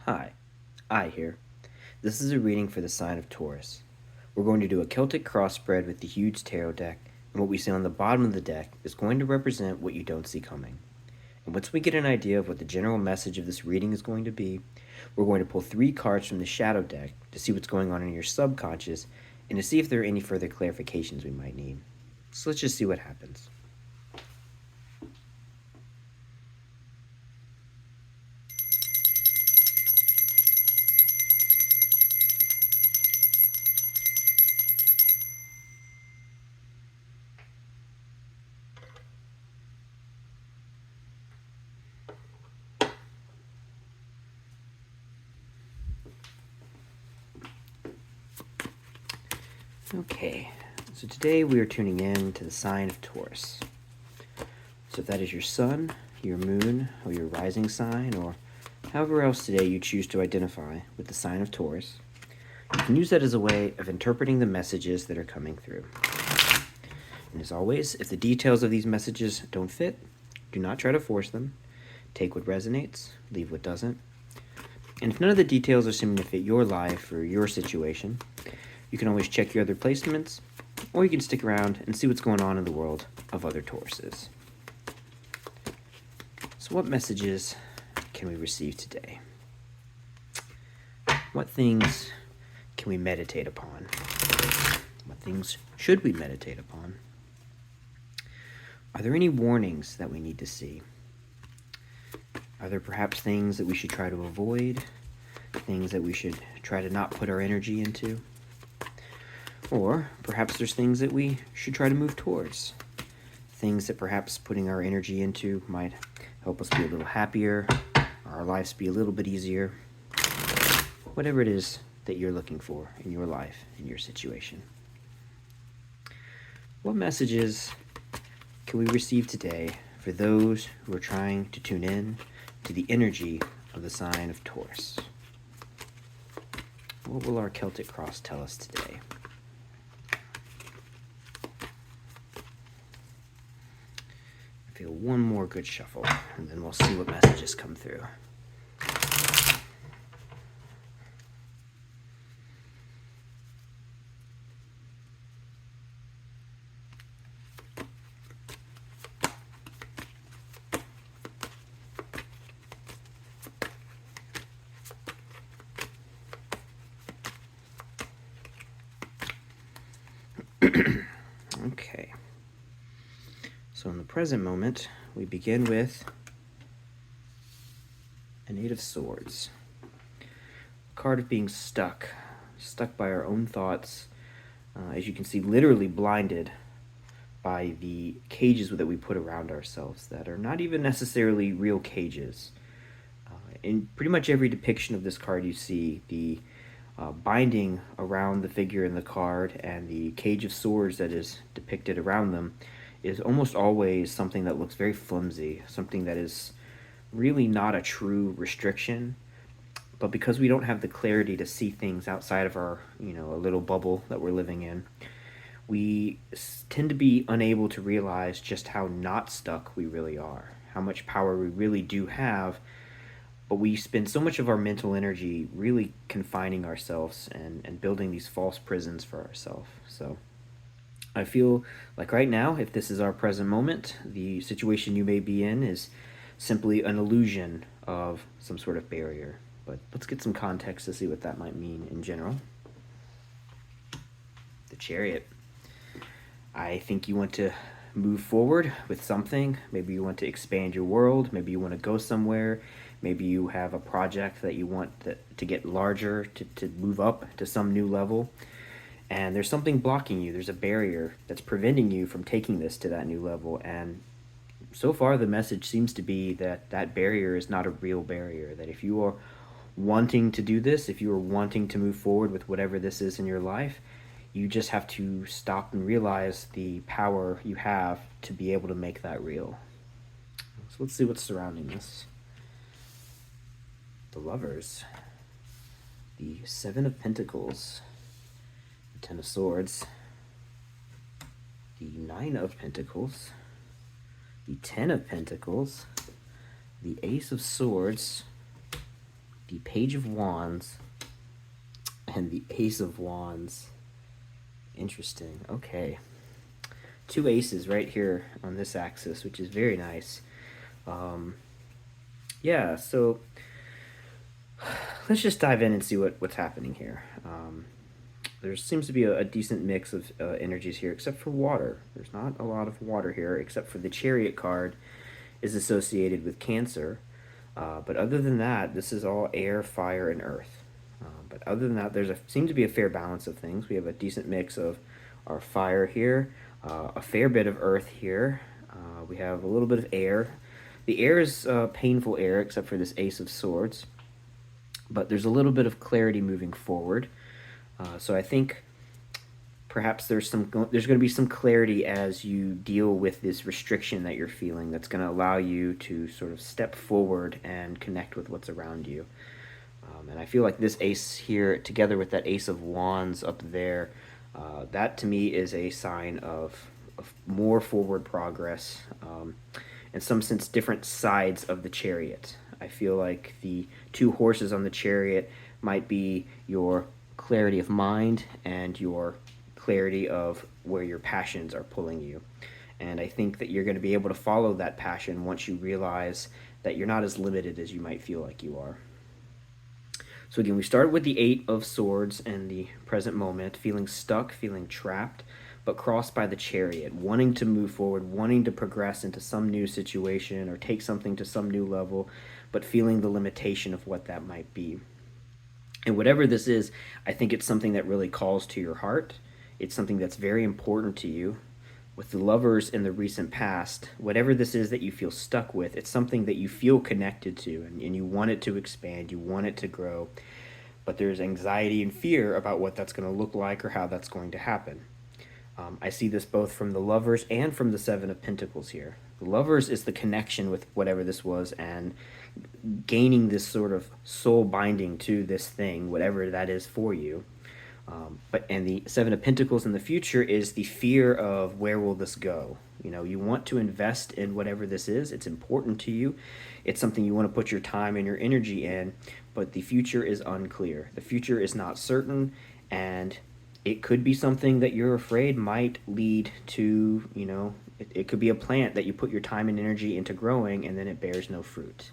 Hi, I here. This is a reading for the sign of Taurus. We're going to do a Celtic crossbreed with the huge tarot deck, and what we see on the bottom of the deck is going to represent what you don't see coming. And once we get an idea of what the general message of this reading is going to be, we're going to pull 3 cards from the shadow deck to see what's going on in your subconscious and to see if there are any further clarifications we might need. So let's just see what happens. Okay, so today we are tuning in to the sign of Taurus. So if that is your sun, your moon, or your rising sign, or however else today you choose to identify with the sign of Taurus, you can use that as a way of interpreting the messages that are coming through. And as always, if the details of these messages don't fit, do not try to force them. Take what resonates, leave what doesn't. And if none of the details are seeming to fit your life or your situation, you can always check your other placements, or you can stick around and see what's going on in the world of other Tauruses. So what messages can we receive today? What things can we meditate upon? What things should we meditate upon? Are there any warnings that we need to see? Are there perhaps things that we should try to avoid? Things that we should try to not put our energy into? Or perhaps there's things that we should try to move towards. Things that perhaps putting our energy into might help us be a little happier, our lives be a little bit easier. Whatever it is that you're looking for in your life, in your situation. What messages can we receive today for those who are trying to tune in to the energy of the sign of Taurus? What will our Celtic cross tell us today? Feel one more good shuffle, and then we'll see what messages come through. Okay. So in the present moment, we begin with an 8 of Swords. A card of being stuck by our own thoughts, as you can see, literally blinded by the cages that we put around ourselves that are not even necessarily real cages. In pretty much every depiction of this card, you see the binding around the figure in the card and the cage of swords that is depicted around them is almost always something that looks very flimsy, something that is really not a true restriction. But because we don't have the clarity to see things outside of our, a little bubble that we're living in, we tend to be unable to realize just how not stuck we really are, how much power we really do have. But we spend so much of our mental energy really confining ourselves and building these false prisons for ourselves. So I feel like right now, if this is our present moment, the situation you may be in is simply an illusion of some sort of barrier. But let's get some context to see what that might mean in general. The Chariot. I think you want to move forward with something. Maybe you want to expand your world. Maybe you want to go somewhere. Maybe you have a project that you want to get larger, to move up to some new level. And there's something blocking you. There's a barrier that's preventing you from taking this to that new level. And so far, the message seems to be that that barrier is not a real barrier. That if you are wanting to do this, if you are wanting to move forward with whatever this is in your life, you just have to stop and realize the power you have to be able to make that real. So let's see what's surrounding this. The Lovers. The 7 of Pentacles. 10 of Swords, the 9 of Pentacles, the 10 of Pentacles, the Ace of Swords, the Page of Wands and the Ace of Wands. Interesting. Okay. Two aces right here on this axis, which is very nice. Yeah, so let's just dive in and see what's happening here. There seems to be a decent mix of energies here, except for water. There's not a lot of water here, except for the Chariot card is associated with Cancer. But other than that, this is all air, fire, and earth. But other than that, seems to be a fair balance of things. We have a decent mix of our fire here, a fair bit of earth here. We have a little bit of air. The air is painful air, except for this Ace of Swords. But there's a little bit of clarity moving forward. So I think perhaps there's going to be some clarity as you deal with this restriction that you're feeling that's going to allow you to sort of step forward and connect with what's around you. And I feel like this ace here, together with that Ace of Wands up there, that to me is a sign of more forward progress. In some sense, different sides of the Chariot. I feel like the two horses on the Chariot might be your clarity of mind and your clarity of where your passions are pulling you. And I think that you're going to be able to follow that passion once you realize that you're not as limited as you might feel like you are. So again, we started with the Eight of Swords in the present moment, feeling stuck, feeling trapped, but crossed by the Chariot, wanting to move forward, wanting to progress into some new situation or take something to some new level, but feeling the limitation of what that might be. And whatever this is, I think it's something that really calls to your heart. It's something that's very important to you. With the Lovers in the recent past, whatever this is that you feel stuck with, it's something that you feel connected to, and you want it to expand, you want it to grow, but there's anxiety and fear about what that's going to look like or how that's going to happen. I see this both from the Lovers and from the Seven of Pentacles here. The Lovers is the connection with whatever this was and gaining this sort of soul binding to this thing, whatever that is for you. And the Seven of Pentacles in the future is the fear of where will this go? You know, you want to invest in whatever this is. It's important to you. It's something you want to put your time and your energy in, but the future is unclear. The future is not certain, and it could be something that you're afraid might lead to, you know, it could be a plant that you put your time and energy into growing and then it bears no fruit.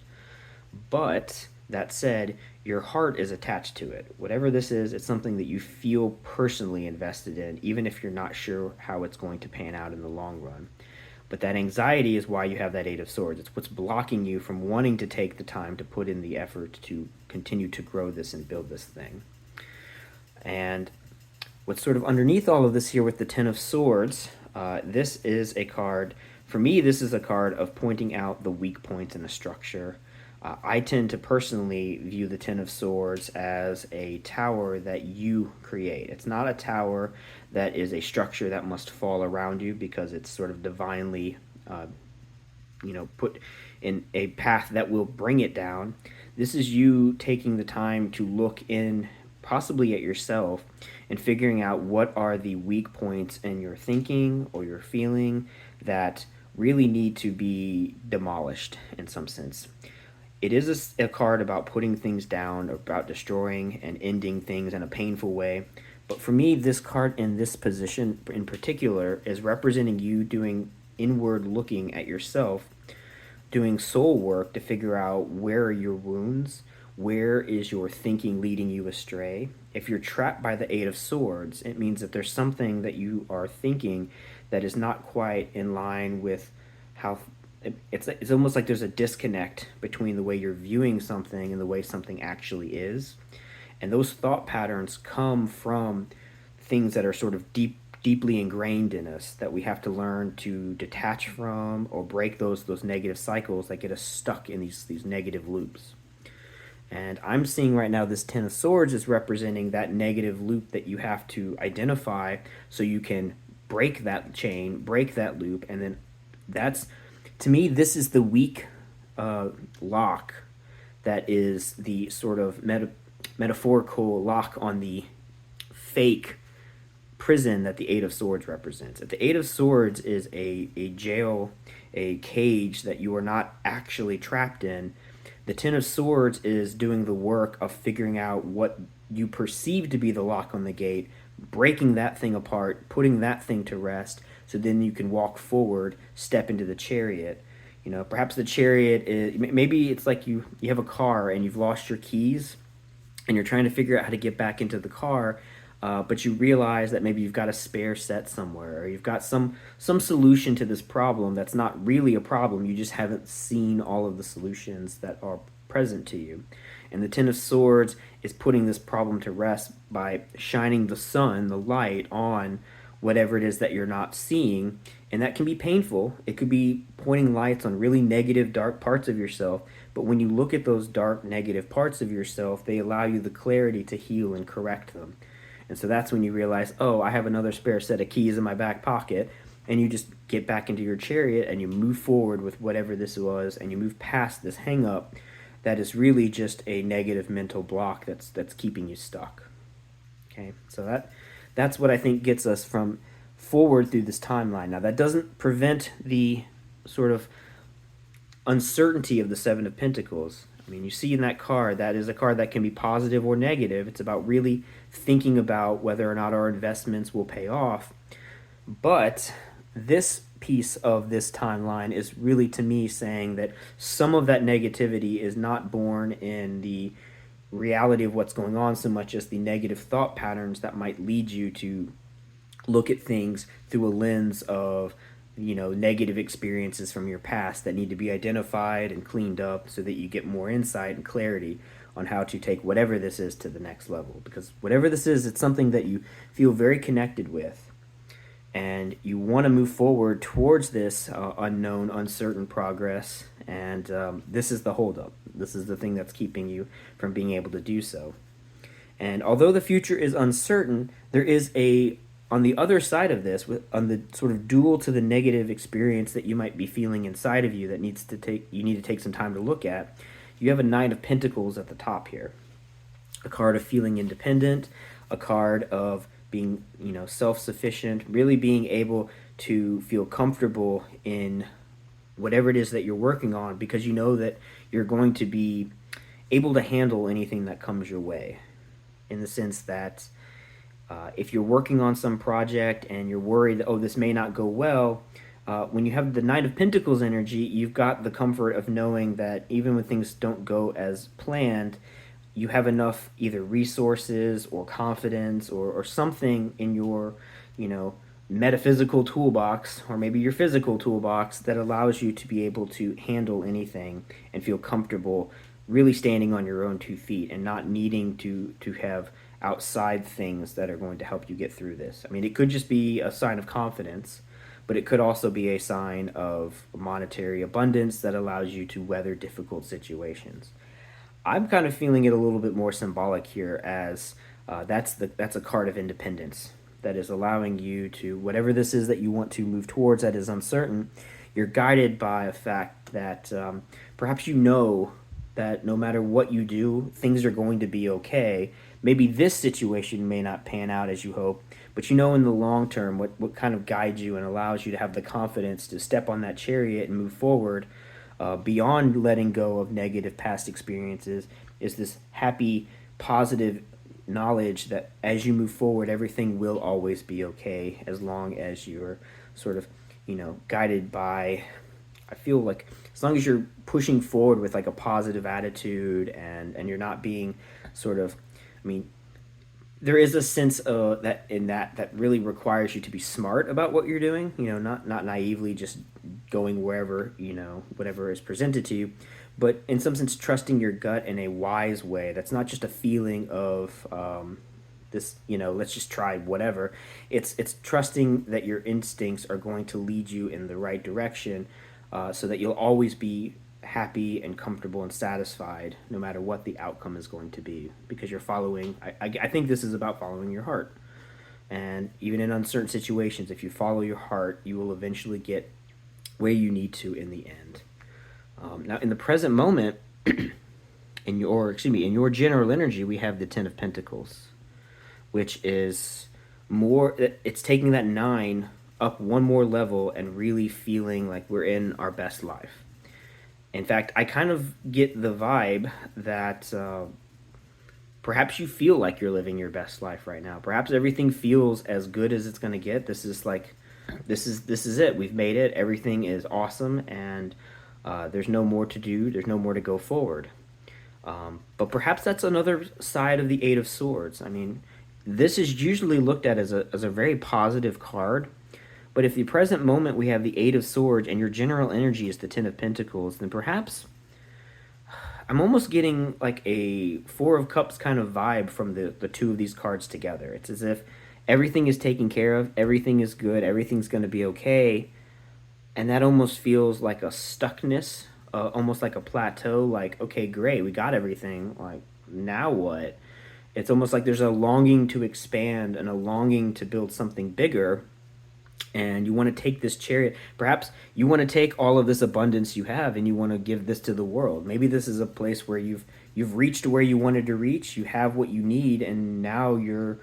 But that said, your heart is attached to it. Whatever this is, it's something that you feel personally invested in, even if you're not sure how it's going to pan out in the long run. But that anxiety is why you have that Eight of Swords. It's what's blocking you from wanting to take the time to put in the effort to continue to grow this and build this thing. And what's sort of underneath all of this here with the Ten of Swords, this is a card, for me, this is a card of pointing out the weak points in the structure. I tend to personally view the Ten of Swords as a tower that you create. It's not a tower that is a structure that must fall around you because it's sort of divinely, put in a path that will bring it down. This is you taking the time to look in possibly at yourself and figuring out what are the weak points in your thinking or your feeling that really need to be demolished in some sense. It is a card about putting things down, about destroying and ending things in a painful way. But for me, this card in this position in particular is representing you doing inward looking at yourself, doing soul work to figure out where are your wounds, where is your thinking leading you astray. If you're trapped by the Eight of Swords, it means that there's something that you are thinking that is not quite in line with how... It's almost like there's a disconnect between the way you're viewing something and the way something actually is. And those thought patterns come from things that are sort of deeply ingrained in us that we have to learn to detach from or break those negative cycles that get us stuck in these negative loops. And I'm seeing right now this Ten of Swords is representing that negative loop that you have to identify so you can break that chain, break that loop, and then that's... To me, this is the weak lock that is the sort of metaphorical lock on the fake prison that the Eight of Swords represents. If the Eight of Swords is a jail, a cage that you are not actually trapped in, The Ten of Swords is doing the work of figuring out what you perceive to be the lock on the gate, breaking that thing apart, putting that thing to rest, so then you can walk forward, step into the chariot. You know, perhaps the chariot is, maybe it's like you have a car and you've lost your keys and you're trying to figure out how to get back into the car, but you realize that maybe you've got a spare set somewhere, or you've got some solution to this problem that's not really a problem. You just haven't seen all of the solutions that are present to you. And the Ten of Swords is putting this problem to rest by shining the sun, the light, on whatever it is that you're not seeing. And that can be painful. It could be pointing lights on really negative, dark parts of yourself. But when you look at those dark, negative parts of yourself, they allow you the clarity to heal and correct them. And so that's when you realize, oh, I have another spare set of keys in my back pocket. And you just get back into your chariot and you move forward with whatever this was, and you move past this hang up that is really just a negative mental block that's keeping you stuck. Okay, so that's what I think gets us from forward through this timeline. Now, that doesn't prevent the sort of uncertainty of the Seven of Pentacles. I mean, you see in that card, that is a card that can be positive or negative. It's about really thinking about whether or not our investments will pay off. But this piece of this timeline is really, to me, saying that some of that negativity is not born in the reality of what's going on so much as the negative thought patterns that might lead you to look at things through a lens of, you know, negative experiences from your past that need to be identified and cleaned up so that you get more insight and clarity on how to take whatever this is to the next level. Because whatever this is, it's something that you feel very connected with, and you want to move forward towards this unknown, uncertain progress, and this is the holdup. This is the thing that's keeping you from being able to do so. And although the future is uncertain, there is on the other side of this, on the sort of dual to the negative experience that you might be feeling inside of you that you need to take some time to look at, you have a Nine of Pentacles at the top here. A card of feeling independent, a card of being, you know, self-sufficient, really being able to feel comfortable in whatever it is that you're working on, because you know that you're going to be able to handle anything that comes your way. In the sense that if you're working on some project and you're worried that, oh, this may not go well, when you have the Knight of Pentacles energy, you've got the comfort of knowing that even when things don't go as planned, you have enough either resources or confidence or something in your, you know, metaphysical toolbox, or maybe your physical toolbox, that allows you to be able to handle anything and feel comfortable really standing on your own 2 feet and not needing to have outside things that are going to help you get through this. I mean, it could just be a sign of confidence, but it could also be a sign of monetary abundance that allows you to weather difficult situations. I'm kind of feeling it a little bit more symbolic here, as that's a card of independence that is allowing you to, whatever this is that you want to move towards that is uncertain, you're guided by a fact that perhaps you know that no matter what you do, things are going to be okay. Maybe this situation may not pan out as you hope, but you know in the long term what kind of guides you and allows you to have the confidence to step on that chariot and move forward beyond letting go of negative past experiences is this happy, positive knowledge that as you move forward, everything will always be okay, as long as you're sort of, you know, guided by, I feel like as long as you're pushing forward with like a positive attitude and you're not being sort of, I mean, there is a sense of that really requires you to be smart about what you're doing, you know, not naively just going wherever, you know, whatever is presented to you, but in some sense trusting your gut in a wise way. That's not just a feeling of this, you know, let's just try whatever. It's trusting that your instincts are going to lead you in the right direction, so that you'll always be happy and comfortable and satisfied no matter what the outcome is going to be, because you're following, I think this is about following your heart. And even in uncertain situations, if you follow your heart, you will eventually get where you need to in the end. Now in the present moment, in your general energy, we have the Ten of Pentacles, which is more, it's taking that 9 up one more level and really feeling like we're in our best life. In fact, I kind of get the vibe that perhaps you feel like you're living your best life right now. Perhaps everything feels as good as it's going to get. This is it. We've made it. Everything is awesome, and there's no more to do. There's no more to go forward. But perhaps that's another side of the Eight of Swords. I mean, this is usually looked at as a very positive card. But if the present moment we have the Eight of Swords and your general energy is the Ten of Pentacles, then perhaps I'm almost getting like a Four of Cups kind of vibe from the two of these cards together. It's as if everything is taken care of, everything is good, everything's going to be okay. And that almost feels like a stuckness, almost like a plateau. Like, okay, great, we got everything. Like, now what? It's almost like there's a longing to expand and a longing to build something bigger, and you want to take this chariot. Perhaps you want to take all of this abundance you have and you want to give this to the world. Maybe this is a place where you've reached where you wanted to reach. You have what you need, and now you're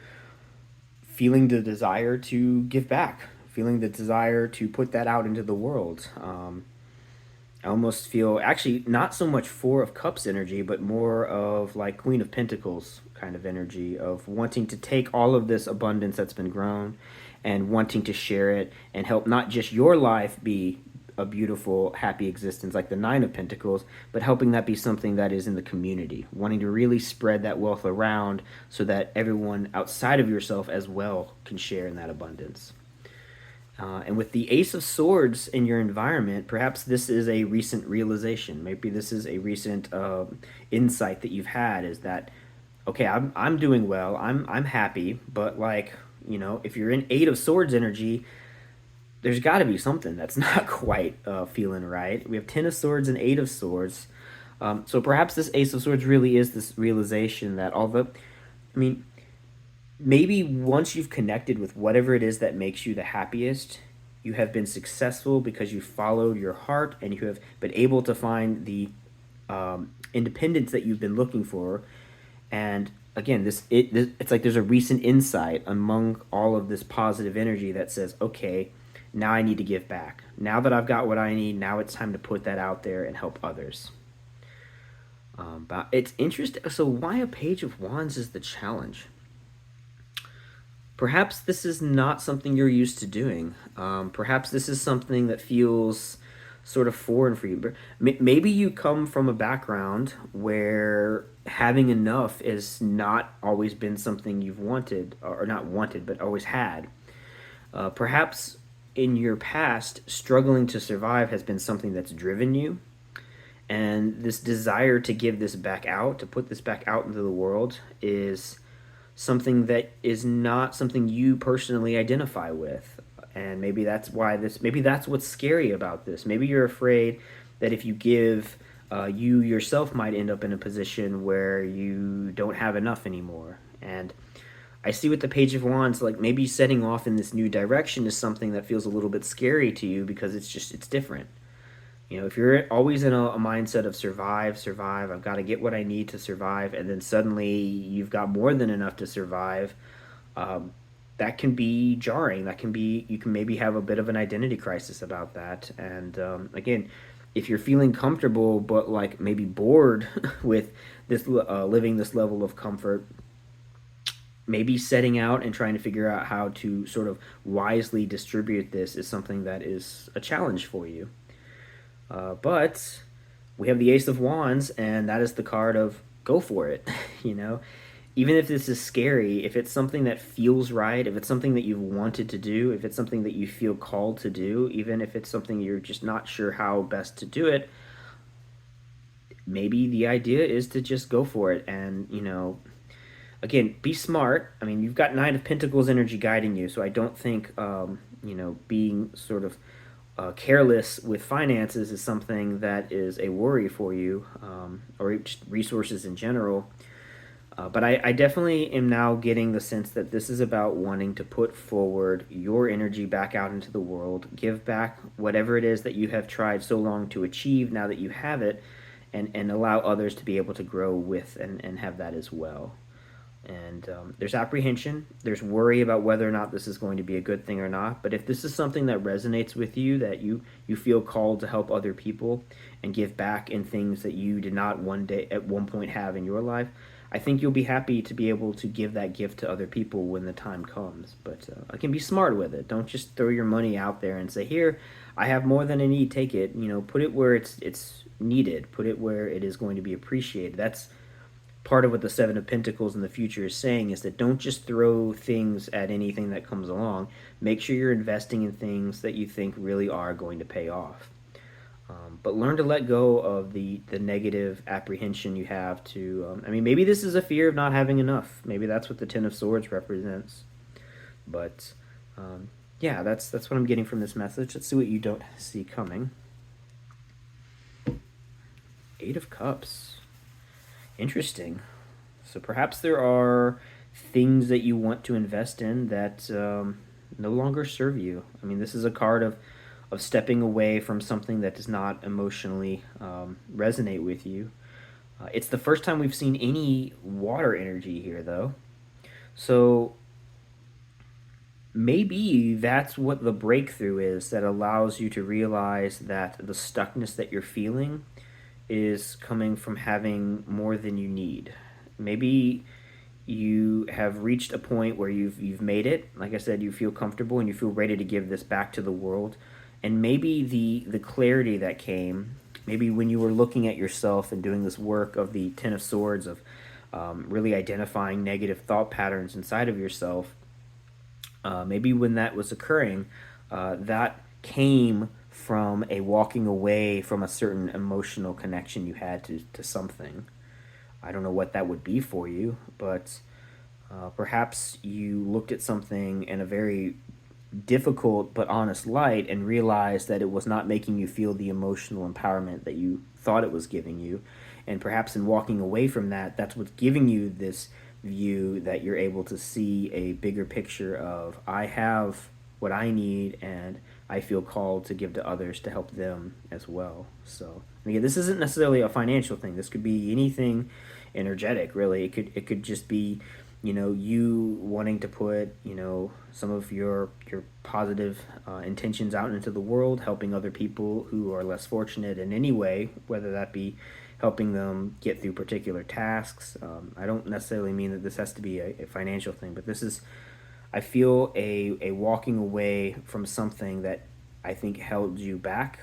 feeling the desire to give back, feeling the desire to put that out into the world. I almost feel actually not so much Four of Cups energy, but more of like Queen of Pentacles kind of energy of wanting to take all of this abundance that's been grown and wanting to share it and help not just your life be a beautiful, happy existence like the Nine of Pentacles, but helping that be something that is in the community, wanting to really spread that wealth around so that everyone outside of yourself as well can share in that abundance. And with the Ace of Swords in your environment, perhaps this is a recent realization. Maybe this is a recent insight that you've had, is that, okay, I'm doing well, I'm happy, but like, you know, if you're in Eight of Swords energy, there's got to be something that's not quite feeling right. We have Ten of Swords and Eight of Swords. So perhaps this Ace of Swords really is this realization that although, I mean, maybe once you've connected with whatever it is that makes you the happiest, you have been successful because you followed your heart and you have been able to find the independence that you've been looking for. And again, it's like there's a recent insight among all of this positive energy that says, okay, now I need to give back. Now that I've got what I need, now it's time to put that out there and help others. But it's interesting. So why a Page of Wands is the challenge? Perhaps this is not something you're used to doing. Perhaps this is something that feels sort of foreign for you. Maybe you come from a background where having enough has not always been something you've wanted, or not wanted, but always had. Perhaps in your past, struggling to survive has been something that's driven you. And this desire to give this back out, to put this back out into the world, is something that is not something you personally identify with. And maybe that's why maybe that's what's scary about this. Maybe you're afraid that if you give, you yourself might end up in a position where you don't have enough anymore. And I see with the Page of Wands, like maybe setting off in this new direction is something that feels a little bit scary to you because it's different. You know, if you're always in a mindset of survive, I've got to get what I need to survive, and then suddenly you've got more than enough to survive, that can be jarring. You can maybe have a bit of an identity crisis about that. And again, if you're feeling comfortable but like maybe bored with this living this level of comfort, maybe setting out and trying to figure out how to sort of wisely distribute this is something that is a challenge for you. But we have the Ace of Wands, and that is the card of go for it. You know, even if this is scary, if it's something that feels right, if it's something that you've wanted to do, if it's something that you feel called to do, even if it's something you're just not sure how best to do it, maybe the idea is to just go for it. And, you know, again, be smart. I mean, you've got Nine of Pentacles energy guiding you, so I don't think, you know, being sort of careless with finances is something that is a worry for you, or just resources in general. But I definitely am now getting the sense that this is about wanting to put forward your energy back out into the world, give back whatever it is that you have tried so long to achieve now that you have it, and allow others to be able to grow with and have that as well. And there's apprehension, there's worry about whether or not this is going to be a good thing or not. But if this is something that resonates with you, that you feel called to help other people and give back in things that you did not one day at one point have in your life, I think you'll be happy to be able to give that gift to other people when the time comes. But I can be smart with it. Don't just throw your money out there and say, "Here, I have more than I need. Take it." Put it where it's needed. Put it where it is going to be appreciated. That's part of what the Seven of Pentacles in the future is saying, is that don't just throw things at anything that comes along. Make sure you're investing in things that you think really are going to pay off. But learn to let go of the negative apprehension you have to, maybe this is a fear of not having enough. Maybe that's what the Ten of Swords represents. But yeah, that's what I'm getting from this message. Let's see what you don't see coming. Eight of Cups. Interesting. So perhaps there are things that you want to invest in that no longer serve you. This is a card of stepping away from something that does not emotionally resonate with you. It's the first time we've seen any water energy here, though. So maybe that's what the breakthrough is that allows you to realize that the stuckness that you're feeling is coming from having more than you need. Maybe you have reached a point where you've made it. Like I said, you feel comfortable and you feel ready to give this back to the world. And maybe the clarity that came, maybe when you were looking at yourself and doing this work of the Ten of Swords, of really identifying negative thought patterns inside of yourself, maybe when that was occurring, that came from a walking away from a certain emotional connection you had to something. I don't know what that would be for you, but perhaps you looked at something in a very difficult but honest light and realized that it was not making you feel the emotional empowerment that you thought it was giving you. And perhaps in walking away from that, that's what's giving you this view that you're able to see a bigger picture of, I have what I need and I feel called to give to others to help them as well. So again, this isn't necessarily a financial thing. This could be anything energetic, really. It could just be, you wanting to put, some of your positive intentions out into the world, helping other people who are less fortunate in any way, whether that be helping them get through particular tasks. I don't necessarily mean that this has to be a financial thing, but this is, I feel, a walking away from something that I think held you back,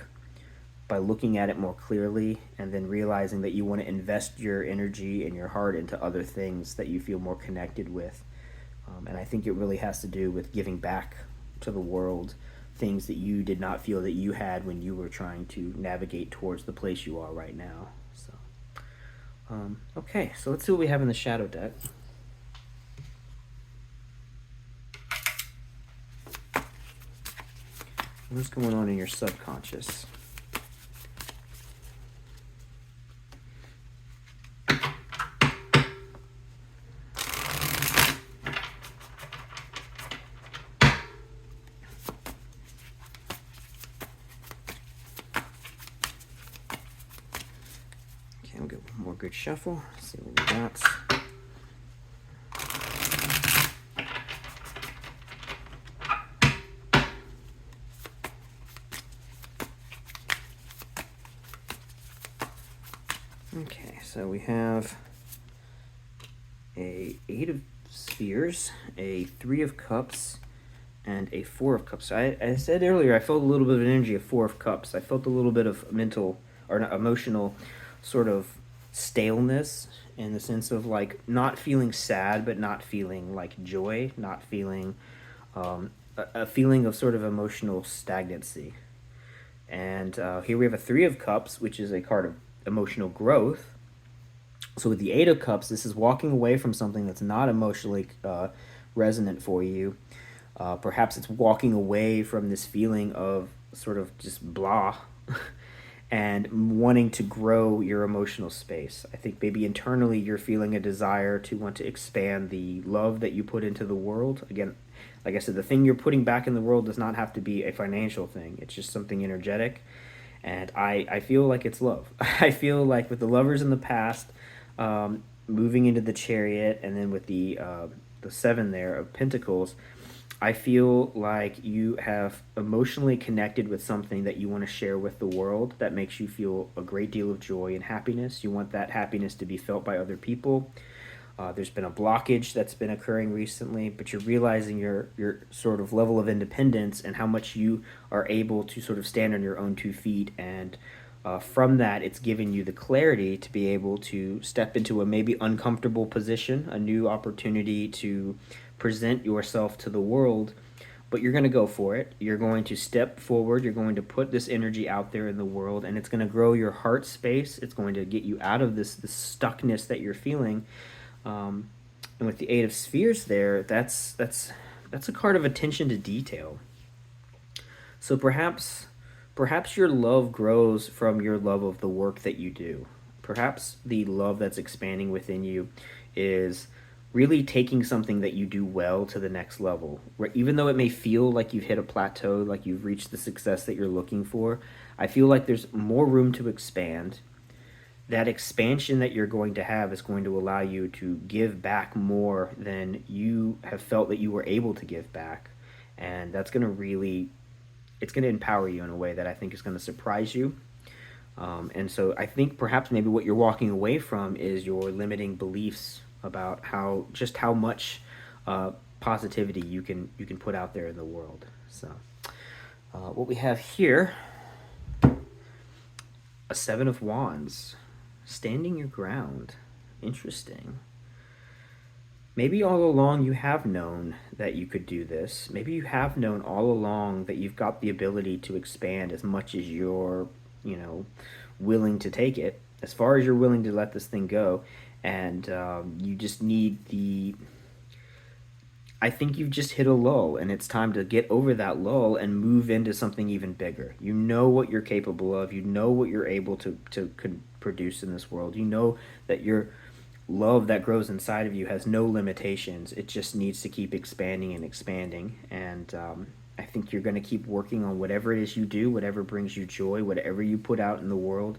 by looking at it more clearly and then realizing that you want to invest your energy and your heart into other things that you feel more connected with. And I think it really has to do with giving back to the world things that you did not feel that you had when you were trying to navigate towards the place you are right now. So, okay, so let's see what we have in the shadow deck. What's going on in your subconscious? Okay, we'll get one more good shuffle. Let's see what we got. Okay, so we have a Eight of Spears, a Three of Cups, and a Four of Cups. So I said earlier I felt a little bit of an energy of Four of Cups. I felt a little bit of mental or emotional sort of staleness, in the sense of like not feeling sad but not feeling like joy, not feeling a feeling of sort of emotional stagnancy. And here we have a Three of Cups, which is a card of emotional growth. So with the Eight of Cups, this is walking away from something that's not emotionally resonant for you. Perhaps it's walking away from this feeling of sort of just blah and wanting to grow your emotional space. I think maybe internally you're feeling a desire to want to expand the love that you put into the world. Again, like I said, the thing you're putting back in the world does not have to be a financial thing. It's just something energetic. And I feel like it's love. I feel like with the lovers in the past, moving into the Chariot, and then with the 7 there of Pentacles, I feel like you have emotionally connected with something that you want to share with the world that makes you feel a great deal of joy and happiness. You want that happiness to be felt by other people. There's been a blockage that's been occurring recently, but you're realizing your sort of level of independence and how much you are able to sort of stand on your own 2 feet. And from that, it's given you the clarity to be able to step into a maybe uncomfortable position, a new opportunity to present yourself to the world. But you're going to go for it. You're going to step forward. You're going to put this energy out there in the world, and it's going to grow your heart space. It's going to get you out of this stuckness that you're feeling. And with the 8 of Spheres there, that's a card of attention to detail. So perhaps your love grows from your love of the work that you do. Perhaps the love that's expanding within you is really taking something that you do well to the next level. Where even though it may feel like you've hit a plateau, like you've reached the success that you're looking for, I feel like there's more room to expand. That expansion that you're going to have is going to allow you to give back more than you have felt that you were able to give back. And that's going to really, it's going to empower you in a way that I think is going to surprise you. And so I think perhaps maybe what you're walking away from is your limiting beliefs about how much positivity you can put out there in the world. So what we have here, a 7 of Wands. Standing your ground. Interesting. Maybe all along you have known that you could do this. Maybe you have known all along that you've got the ability to expand as much as you're, willing to take it, as far as you're willing to let this thing go. And you just need I think you've just hit a lull, and it's time to get over that lull and move into something even bigger. You know what you're capable of. You know what you're able to produce in this world. You know that your love that grows inside of you has no limitations. It just needs to keep expanding and expanding. And I think you're going to keep working on whatever it is you do, whatever brings you joy, whatever you put out in the world.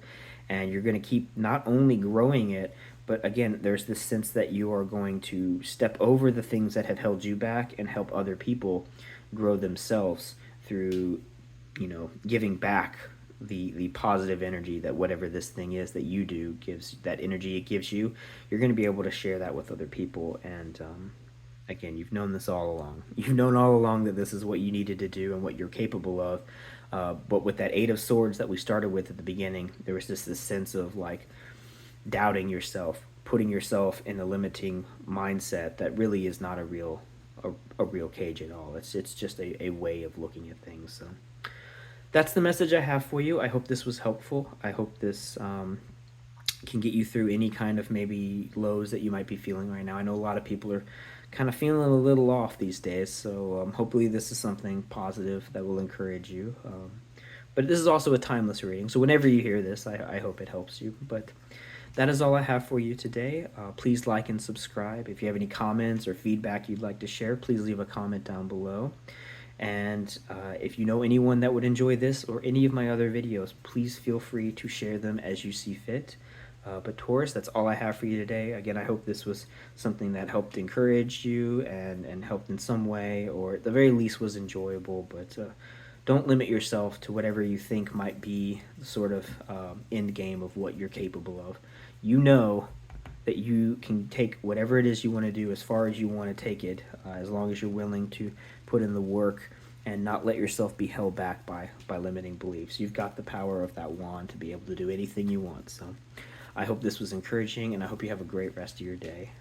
And you're going to keep not only growing it, but again, there's this sense that you are going to step over the things that have held you back and help other people grow themselves through, giving back the positive energy that whatever this thing is that you do gives, that energy it gives you. You're going to be able to share that with other people. And again, you've known this all along. You've known all along that this is what you needed to do and what you're capable of. But with that 8 of Swords that we started with at the beginning, there was just this sense of like doubting yourself, putting yourself in a limiting mindset that really is not a real cage at all. It's just a way of looking at things. So that's the message I have for you. I hope this was helpful. I hope this can get you through any kind of maybe lows that you might be feeling right now. I know a lot of people are kind of feeling a little off these days, so hopefully this is something positive that will encourage you. But this is also a timeless reading, so whenever you hear this, I hope it helps you. But that is all I have for you today. Please like and subscribe. If you have any comments or feedback you'd like to share, please leave a comment down below. And if you know anyone that would enjoy this or any of my other videos, please feel free to share them as you see fit. But Taurus, that's all I have for you today. Again, I hope this was something that helped encourage you and helped in some way, or at the very least was enjoyable. But don't limit yourself to whatever you think might be the sort of end game of what you're capable of. You know that you can take whatever it is you want to do as far as you want to take it, as long as you're willing to put in the work and not let yourself be held back by limiting beliefs. You've got the power of that wand to be able to do anything you want. So I hope this was encouraging, and I hope you have a great rest of your day.